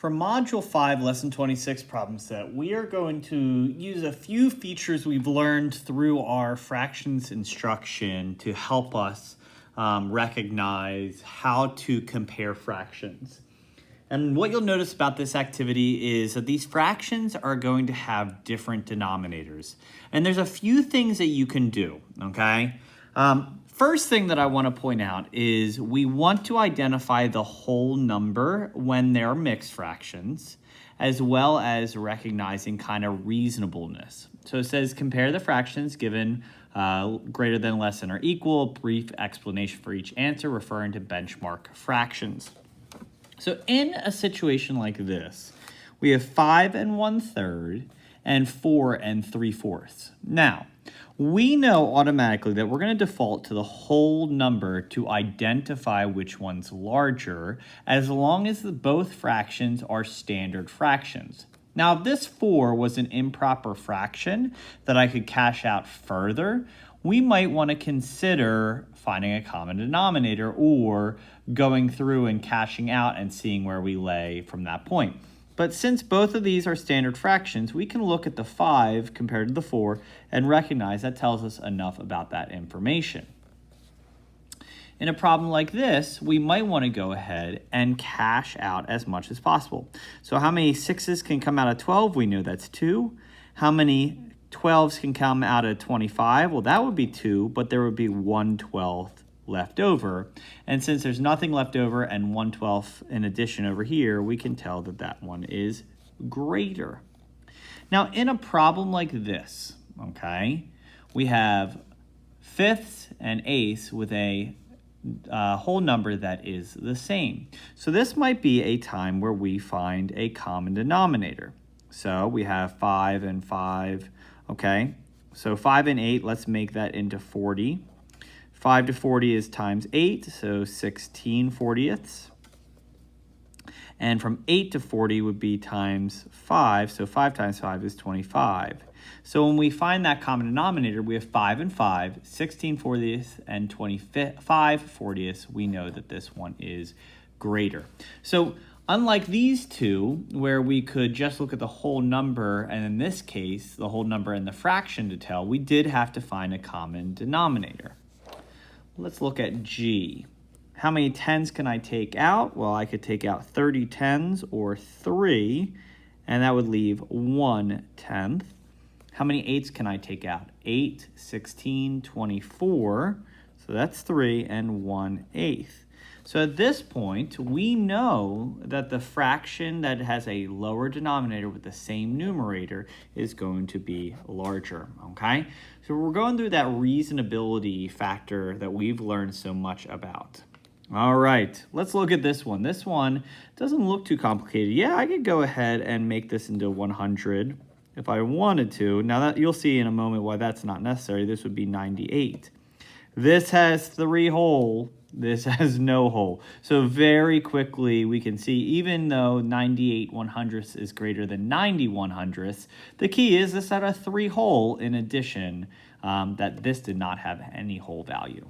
For Module 5, Lesson 26 Problem Set, we are going to use a few features we've learned through our fractions instruction to help us recognize how to compare fractions. And what you'll notice about this activity is that these fractions are going to have different denominators. And there's a few things that you can do, okay? First thing that I want to point out is we want to identify the whole number when they're mixed fractions, as well as recognizing kind of reasonableness. So it says compare the fractions given greater than, less than, or equal. Brief explanation for each answer referring to benchmark fractions. So in a situation like this, we have 5 1/3 and 4 3/4. Now, we know automatically that we're going to default to the whole number to identify which one's larger, as long as both fractions are standard fractions. Now, if this 4 was an improper fraction that I could cash out further, we might want to consider finding a common denominator or going through and cashing out and seeing where we lay from that point. But since both of these are standard fractions, we can look at the 5 compared to the 4 and recognize that tells us enough about that information. In a problem like this, we might want to go ahead and cash out as much as possible. So how many 6s can come out of 12? We know that's 2. How many 12s can come out of 25? Well, that would be 2, but there would be 1/12 left over. And since there's nothing left over and 1/12 in addition over here, we can tell that that one is greater. Now, in a problem like this, okay, we have fifths and eighths with a whole number that is the same. So this might be a time where we find a common denominator. So we have 5 and 5, okay? So 5 and 8, let's make that into 40. 5 to 40 is times 8, so 16 40ths. And from 8 to 40 would be times 5, so 5 times 5 is 25. So when we find that common denominator, we have 5 and 5, 16 40ths, and 25 40ths. We know that this one is greater. So unlike these two, where we could just look at the whole number, and in this case, the whole number and the fraction to tell, we did have to find a common denominator. Let's look at G. How many 10s can I take out? Well, I could take out 30 10s or 3, and that would leave 1/10. How many 8s can I take out? 8, 16, 24. So that's 3 and 1/8. So at this point, we know that the fraction that has a lower denominator with the same numerator is going to be larger, okay? So we're going through that reasonability factor that we've learned so much about. All right, let's look at this one. This one doesn't look too complicated. Yeah, I could go ahead and make this into 100 if I wanted to. Now, that you'll see in a moment why that's not necessary. This would be 98. This has 3 whole. This has no hole. So very quickly we can see, even though 98 100ths is greater than 90 100ths, the key is this had a 3 hole in addition, that this did not have any whole value.